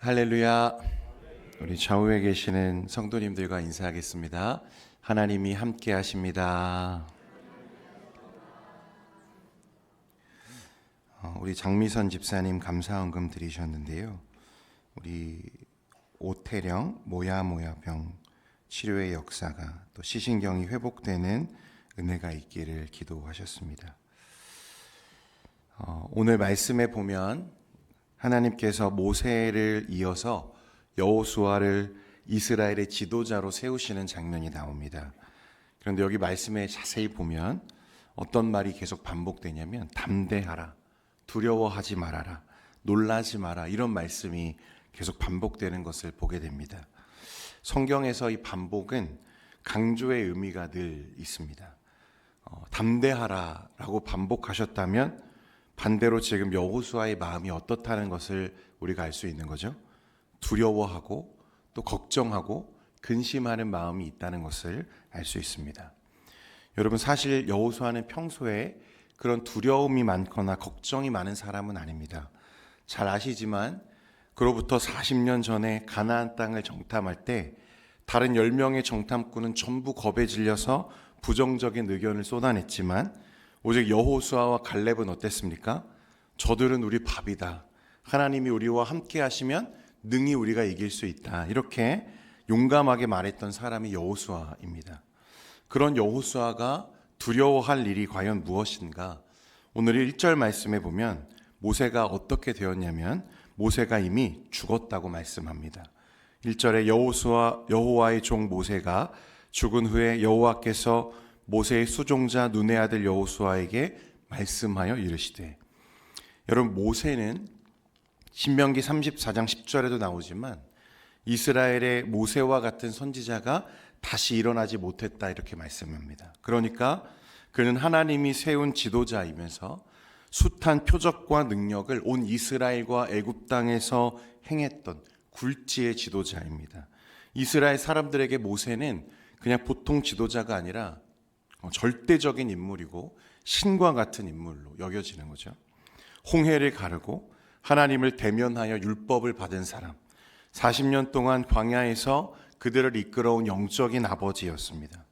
할렐루야. 우리 좌우에 계시는 성도님들과 인사하겠습니다. 하나님이 함께 하십니다. 우리 장미선 집사님 감사헌금 드리셨는데요. 우리 오태령 모야모야병 치료의 역사가 또 시신경이 회복되는 은혜가 있기를 기도하셨습니다. 오늘 말씀에 보면 하나님께서 모세를 이어서 여호수아를 이스라엘의 지도자로 세우시는 장면이 나옵니다. 그런데 여기 말씀에 자세히 보면 어떤 말이 계속 반복되냐면 담대하라, 두려워하지 말아라, 놀라지 마라, 이런 말씀이 계속 반복되는 것을 보게 됩니다. 성경에서 이 반복은 강조의 의미가 늘 있습니다. 담대하라라고 반복하셨다면 반대로 지금 여호수아의 마음이 어떻다는 것을 우리가 알 수 있는 거죠. 두려워하고 또 걱정하고 근심하는 마음이 있다는 것을 알 수 있습니다. 여러분, 사실 여호수아는 평소에 그런 두려움이 많거나 걱정이 많은 사람은 아닙니다. 잘 아시지만 그로부터 40년 전에 가나안 땅을 정탐할 때 다른 10명의 정탐꾼은 전부 겁에 질려서 부정적인 의견을 쏟아냈지만 오직 여호수아와 갈렙은 어땠습니까? 저들은 우리 밥이다. 하나님이 우리와 함께 하시면 능히 우리가 이길 수 있다. 이렇게 용감하게 말했던 사람이 여호수아입니다. 그런 여호수아가 두려워할 일이 과연 무엇인가? 오늘 1절 말씀에 보면 모세가 어떻게 되었냐면 모세가 이미 죽었다고 말씀합니다. 1절에 여호와의 종 모세가 죽은 후에 여호와께서 모세의 수종자 눈의 아들 여호수아에게 말씀하여 이르시되. 여러분, 모세는 신명기 34장 10절에도 나오지만 이스라엘의 모세와 같은 선지자가 다시 일어나지 못했다, 이렇게 말씀합니다. 그러니까 그는 하나님이 세운 지도자이면서 숱한 표적과 능력을 온 이스라엘과 애굽 땅에서 행했던 굴지의 지도자입니다. 이스라엘 사람들에게 모세는 그냥 보통 지도자가 아니라 절대적인 인물이고 신과 같은 인물로 여겨지는 거죠. 홍해를 가르고 하나님을 대면하여 율법을 받은 사람, 40년 동안 광야에서 그들을 이끌어온 영적인 아버지였습니다.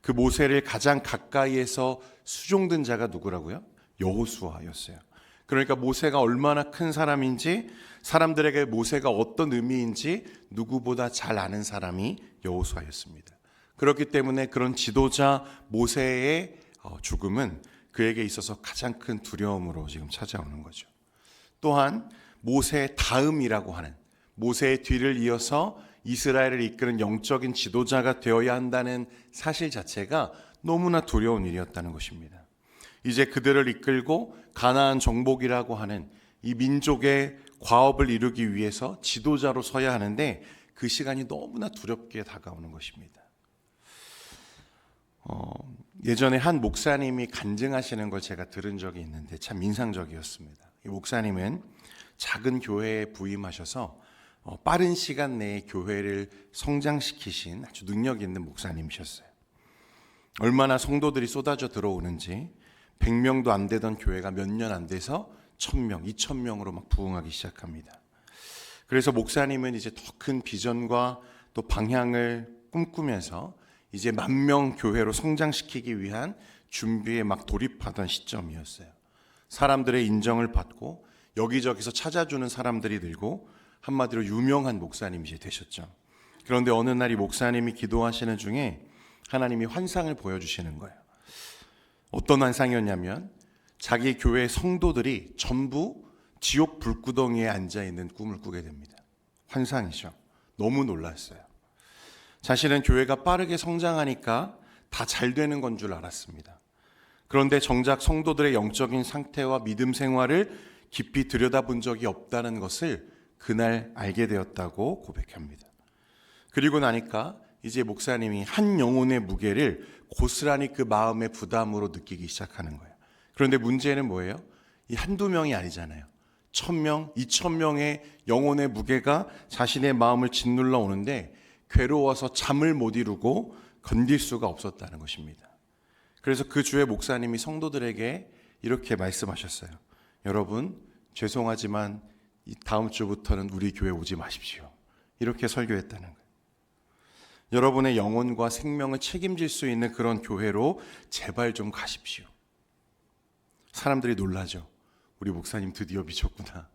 그 모세를 가장 가까이에서 수종든 자가 누구라고요? 여호수아였어요. 그러니까 모세가 얼마나 큰 사람인지, 사람들에게 모세가 어떤 의미인지 누구보다 잘 아는 사람이 여호수아였습니다. 그렇기 때문에 그런 지도자 모세의 죽음은 그에게 있어서 가장 큰 두려움으로 지금 찾아오는 거죠. 또한 모세 다음이라고 하는, 모세의 뒤를 이어서 이스라엘을 이끄는 영적인 지도자가 되어야 한다는 사실 자체가 너무나 두려운 일이었다는 것입니다. 이제 그들을 이끌고 가나안 정복이라고 하는 이 민족의 과업을 이루기 위해서 지도자로 서야 하는데 그 시간이 너무나 두렵게 다가오는 것입니다. 예전에 한 목사님이 간증하시는 걸 제가 들은 적이 있는데 참 인상적이었습니다. 이 목사님은 작은 교회에 부임하셔서 빠른 시간 내에 교회를 성장시키신 아주 능력 있는 목사님이셨어요. 얼마나 성도들이 쏟아져 들어오는지 100명도 안 되던 교회가 몇 년 안 돼서 1000명, 2000명으로 막 부흥하기 시작합니다. 그래서 목사님은 이제 더 큰 비전과 또 방향을 꿈꾸면서 이제 10,000명 교회로 성장시키기 위한 준비에 막 돌입하던 시점이었어요. 사람들의 인정을 받고 여기저기서 찾아주는 사람들이 늘고 한마디로 유명한 목사님이 이제 되셨죠. 그런데 어느 날 이 목사님이 기도하시는 중에 하나님이 환상을 보여주시는 거예요. 어떤 환상이었냐면 자기 교회 성도들이 전부 지옥 불구덩이에 앉아있는 꿈을 꾸게 됩니다. 환상이죠. 너무 놀랐어요. 자신은 교회가 빠르게 성장하니까 다 잘 되는 건 줄 알았습니다. 그런데 정작 성도들의 영적인 상태와 믿음 생활을 깊이 들여다본 적이 없다는 것을 그날 알게 되었다고 고백합니다. 그리고 나니까 이제 목사님이 한 영혼의 무게를 고스란히 그 마음의 부담으로 느끼기 시작하는 거예요. 그런데 문제는 뭐예요? 이 한두 명이 아니잖아요. 1000명, 2000명의 영혼의 무게가 자신의 마음을 짓눌러 오는데 괴로워서 잠을 못 이루고 건딜 수가 없었다는 것입니다. 그래서 그 주의 목사님이 성도들에게 이렇게 말씀하셨어요. 여러분, 죄송하지만 다음 주부터는 우리 교회 오지 마십시오. 이렇게 설교했다는 거예요. 여러분의 영혼과 생명을 책임질 수 있는 그런 교회로 제발 좀 가십시오. 사람들이 놀라죠. 우리 목사님 드디어 미쳤구나.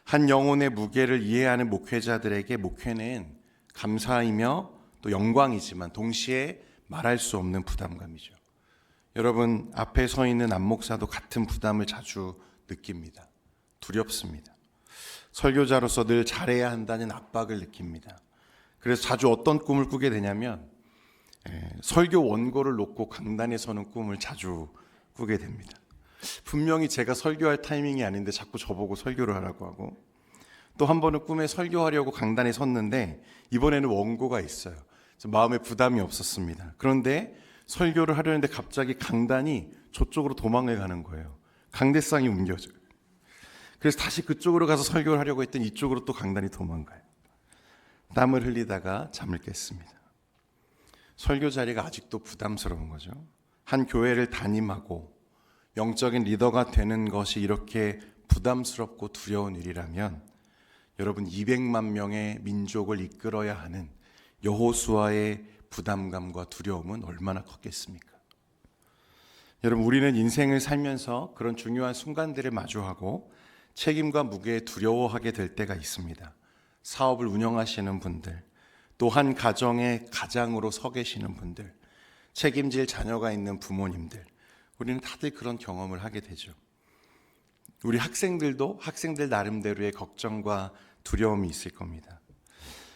한 영혼의 무게를 이해하는 목회자들에게 목회는 감사이며 또 영광이지만 동시에 말할 수 없는 부담감이죠. 여러분, 앞에 서 있는 안 목사도 같은 부담을 자주 느낍니다. 두렵습니다. 설교자로서 늘 잘해야 한다는 압박을 느낍니다. 그래서 자주 어떤 꿈을 꾸게 되냐면 설교 원고를 놓고 강단에 서는 꿈을 자주 꾸게 됩니다. 분명히 제가 설교할 타이밍이 아닌데 자꾸 저보고 설교를 하라고 하고, 또 한 번은 꿈에 설교하려고 강단에 섰는데 이번에는 원고가 있어요. 마음에 부담이 없었습니다. 그런데 설교를 하려는데 갑자기 강단이 저쪽으로 도망을 가는 거예요. 강대상이 옮겨져요. 그래서 다시 그쪽으로 가서 설교를 하려고 했더니 이쪽으로 또 강단이 도망가요. 땀을 흘리다가 잠을 깼습니다. 설교 자리가 아직도 부담스러운 거죠. 한 교회를 담임하고 영적인 리더가 되는 것이 이렇게 부담스럽고 두려운 일이라면 여러분, 200만 명의 민족을 이끌어야 하는 여호수아의 부담감과 두려움은 얼마나 컸겠습니까? 여러분, 우리는 인생을 살면서 그런 중요한 순간들을 마주하고 책임과 무게에 두려워하게 될 때가 있습니다. 사업을 운영하시는 분들, 또 한 가정의 가장으로 서 계시는 분들, 책임질 자녀가 있는 부모님들, 우리는 다들 그런 경험을 하게 되죠. 우리 학생들도 학생들 나름대로의 걱정과 두려움이 있을 겁니다.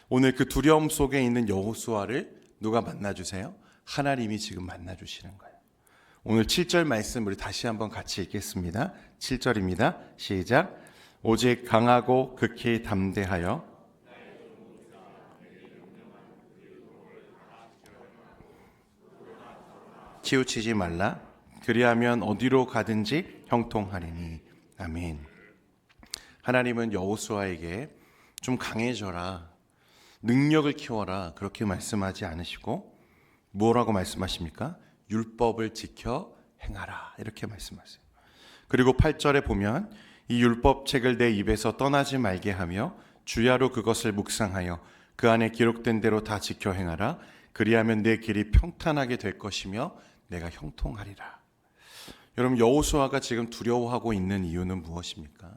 오늘 그 두려움 속에 있는 여호수아를 누가 만나주세요? 하나님이 지금 만나주시는 거예요. 오늘 7절 말씀 우리 다시 한번 같이 읽겠습니다. 7절입니다. 시작. 오직 강하고 극히 담대하여 치우치지 말라. 그리하면 어디로 가든지 형통하리니. 아멘. 하나님은 여호수아에게 좀 강해져라, 능력을 키워라, 그렇게 말씀하지 않으시고 뭐라고 말씀하십니까? 율법을 지켜 행하라, 이렇게 말씀하세요. 그리고 8절에 보면 이 율법책을 내 입에서 떠나지 말게 하며 주야로 그것을 묵상하여 그 안에 기록된 대로 다 지켜 행하라. 그리하면 내 길이 평탄하게 될 것이며 내가 형통하리라. 여러분, 여호수아가 지금 두려워하고 있는 이유는 무엇입니까?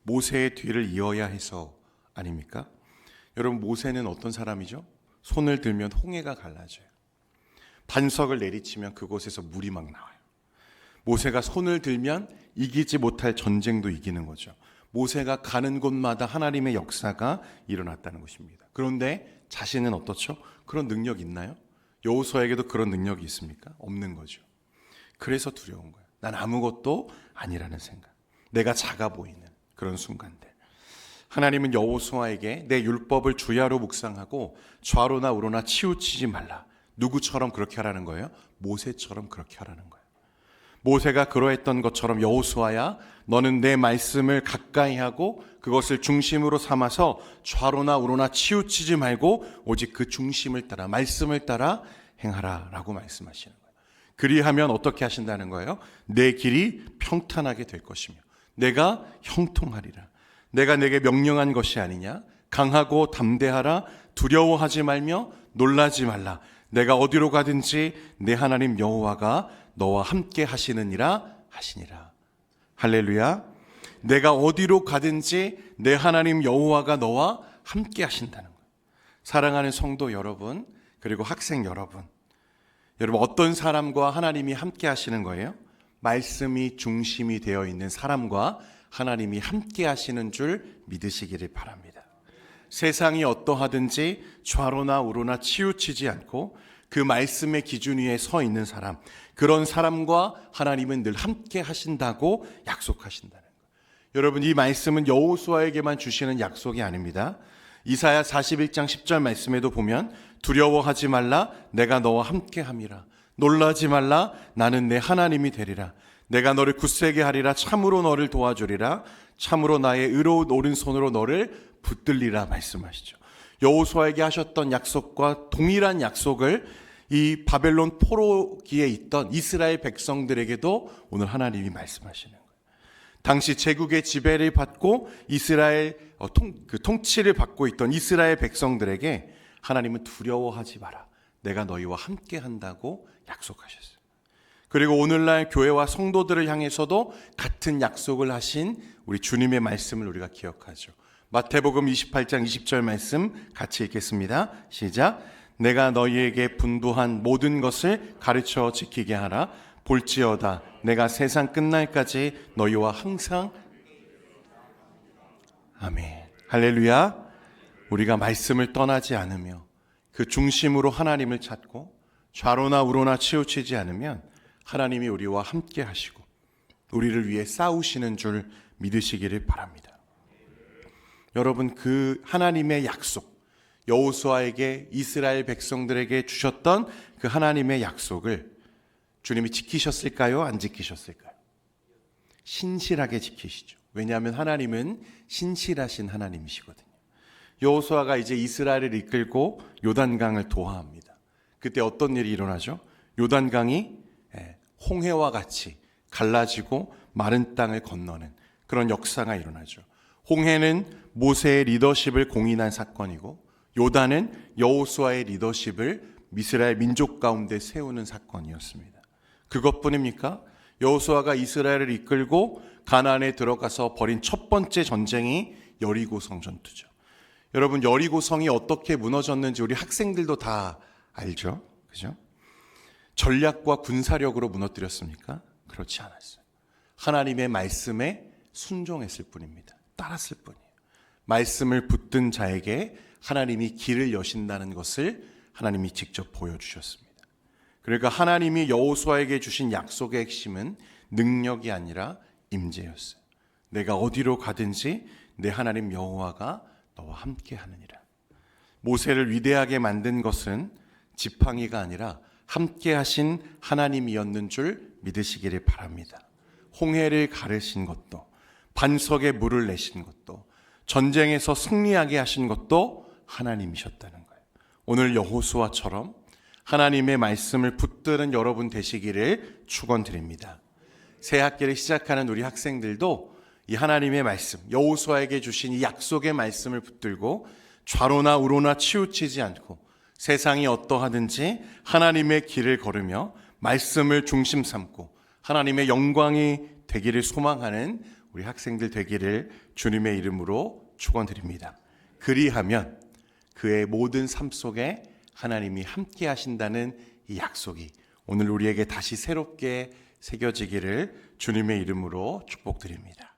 모세의 뒤를 이어야 해서 아닙니까? 여러분, 모세는 어떤 사람이죠? 손을 들면 홍해가 갈라져요. 반석을 내리치면 그곳에서 물이 막 나와요. 모세가 손을 들면 이기지 못할 전쟁도 이기는 거죠. 모세가 가는 곳마다 하나님의 역사가 일어났다는 것입니다. 그런데 자신은 어떻죠? 그런 능력 있나요? 여호수아에게도 그런 능력이 있습니까? 없는 거죠. 그래서 두려운 거예요. 난 아무것도 아니라는 생각, 내가 작아 보이는 그런 순간들. 하나님은 여호수아에게 내 율법을 주야로 묵상하고 좌로나 우로나 치우치지 말라. 누구처럼 그렇게 하라는 거예요? 모세처럼 그렇게 하라는 거예요. 모세가 그러했던 것처럼 여호수아야, 너는 내 말씀을 가까이 하고 그것을 중심으로 삼아서 좌로나 우로나 치우치지 말고 오직 그 중심을 따라, 말씀을 따라 행하라 라고 말씀하시는 거예요. 그리하면 어떻게 하신다는 거예요? 내 길이 평탄하게 될 것이며 내가 형통하리라. 내가 내게 명령한 것이 아니냐? 강하고 담대하라. 두려워하지 말며 놀라지 말라. 내가 어디로 가든지 내 하나님 여호와가 너와 함께 하시느니라 하시니라. 할렐루야. 내가 어디로 가든지 내 하나님 여호와가 너와 함께 하신다는 거예요. 사랑하는 성도 여러분, 그리고 학생 여러분, 여러분, 어떤 사람과 하나님이 함께 하시는 거예요? 말씀이 중심이 되어 있는 사람과 하나님이 함께 하시는 줄 믿으시기를 바랍니다. 세상이 어떠하든지 좌로나 우로나 치우치지 않고 그 말씀의 기준 위에 서 있는 사람, 그런 사람과 하나님은 늘 함께 하신다고 약속하신다는 거예요. 여러분, 이 말씀은 여호수아에게만 주시는 약속이 아닙니다. 이사야 41장 10절 말씀에도 보면 두려워하지 말라, 내가 너와 함께 함이라. 놀라지 말라, 나는 내 하나님이 되리라. 내가 너를 굳세게 하리라. 참으로 너를 도와주리라. 참으로 나의 의로운 오른손으로 너를 붙들리라 말씀하시죠. 여호수아에게 하셨던 약속과 동일한 약속을 이 바벨론 포로기에 있던 이스라엘 백성들에게도 오늘 하나님이 말씀하시는 거예요. 당시 제국의 지배를 받고 이스라엘 통치를 받고 있던 이스라엘 백성들에게 하나님은 두려워하지 마라. 내가 너희와 함께 한다고 약속하셨어요. 그리고 오늘날 교회와 성도들을 향해서도 같은 약속을 하신 우리 주님의 말씀을 우리가 기억하죠. 마태복음 28장 20절 말씀 같이 읽겠습니다. 시작. 내가 너희에게 분부한 모든 것을 가르쳐 지키게 하라. 볼지어다 내가 세상 끝날까지 너희와 항상. 아멘. 할렐루야. 우리가 말씀을 떠나지 않으며 그 중심으로 하나님을 찾고 좌로나 우로나 치우치지 않으면 하나님이 우리와 함께 하시고 우리를 위해 싸우시는 줄 믿으시기를 바랍니다. 여러분, 그 하나님의 약속, 여호수아에게 이스라엘 백성들에게 주셨던 그 하나님의 약속을 주님이 지키셨을까요? 안 지키셨을까요? 신실하게 지키시죠. 왜냐하면 하나님은 신실하신 하나님이시거든요. 여호수아가 이제 이스라엘을 이끌고 요단강을 도하합니다. 그때 어떤 일이 일어나죠? 요단강이 홍해와 같이 갈라지고 마른 땅을 건너는 그런 역사가 일어나죠. 홍해는 모세의 리더십을 공인한 사건이고 요단은 여호수아의 리더십을 이스라엘 민족 가운데 세우는 사건이었습니다. 그것뿐입니까? 여호수아가 이스라엘을 이끌고 가나안에 들어가서 벌인 첫 번째 전쟁이 여리고성 전투죠. 여러분, 여리고성이 어떻게 무너졌는지 우리 학생들도 다 알죠? 그죠? 전략과 군사력으로 무너뜨렸습니까? 그렇지 않았어요. 하나님의 말씀에 순종했을 뿐입니다. 따랐을 뿐이에요. 말씀을 붙든 자에게 하나님이 길을 여신다는 것을 하나님이 직접 보여주셨습니다. 그러니까 하나님이 여호수아에게 주신 약속의 핵심은 능력이 아니라 임재였어요. 내가 어디로 가든지 내 하나님 여호와가 너와 함께 하느니라. 모세를 위대하게 만든 것은 지팡이가 아니라 함께 하신 하나님이었는 줄 믿으시기를 바랍니다. 홍해를 가르신 것도, 반석에 물을 내신 것도, 전쟁에서 승리하게 하신 것도 하나님이셨다는 거예요. 오늘 여호수아처럼 하나님의 말씀을 붙드는 여러분 되시기를 축원드립니다. 새 학기를 시작하는 우리 학생들도 이 하나님의 말씀, 여호수아에게 주신 이 약속의 말씀을 붙들고 좌로나 우로나 치우치지 않고 세상이 어떠하든지 하나님의 길을 걸으며 말씀을 중심 삼고 하나님의 영광이 되기를 소망하는 우리 학생들 되기를 주님의 이름으로 축원드립니다. 그리하면 그의 모든 삶 속에 하나님이 함께 하신다는 이 약속이 오늘 우리에게 다시 새롭게 새겨지기를 주님의 이름으로 축복드립니다.